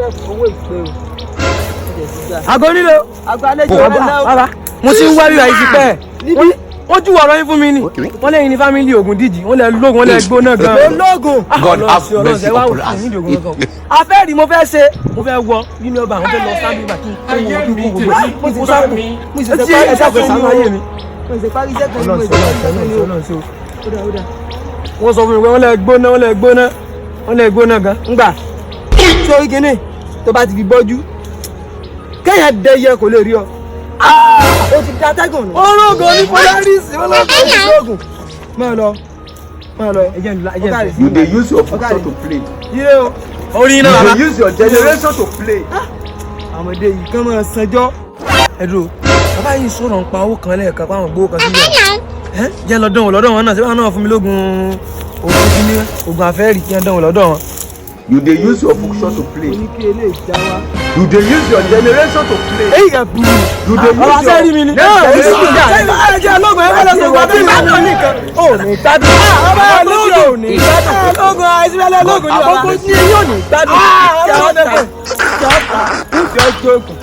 owó ìpè o. àgọ́ nílò. àgọ́ àlejò rẹ̀ náà. bàbá mo ti ń wá bíbá yìí ti pẹ́ wọ́n jù wọ̀rọ̀ yín fún mi ni wọ́n lẹ́yìn ní fámìlì Ògúndíjì wọ́n lẹ lóògùn wọ́n lẹ gbóná gan. ológun. God have mercy upon us. afẹ́rì mo fẹ́ ṣe mo fẹ́ wọ nínú ọba àwọn fẹ́ lọ sábì bá kí n kó wọn kó gbogbo sáàpù mo sì ṣe ẹ̀ṣẹ̀ sànú ayé mi. wọ́n sọ fún mi pé wọ́n lẹ gbóná gan. ngbà sórí kínní tó bá ti fi bọ́jú kéèyàn dẹyẹ kò lè rí ọ. o ti da tẹ́gùn. ológun ní polaris ológun ní ológun. máa lọ You dey use your function to play. yé o orí iná bàbá. You dey use your generation to play. àmọ̀dé yìí kán máa sanjọ́. ẹ̀dùn bàbá yìí sọ̀rọ̀ ń pa owó kan lẹ́ẹ̀kan fáwọn gbówó kan sílẹ̀. jẹ́ lọ́dọ̀ wọn náà síbáà náà fún mi lóògùn ògùn kíní ògùn àfẹ́rì jẹ́ lọ́dọ̀ wọn lọ́dọ̀ wọn. You dey use your function to play. oníkèlè ìjáwá. You dey use your generation to play. èyí kà bù. You dey use your ọ̀rọ̀ sẹ́ẹ̀rì mi ni. ẹ̀jẹ̀ lọ́gùn ẹ̀ fẹ́lẹ́ sọ̀rọ̀ àbí ìlú àná nìkan. ó ní gbádùn. ọba lóògùn ò ní gbádùn. lóògùn àìsílẹ̀ lóògùn ni ọba. àkókò ní eyín ò ní gbádùn. ọ̀rọ̀ sẹ́ẹ̀rì mi.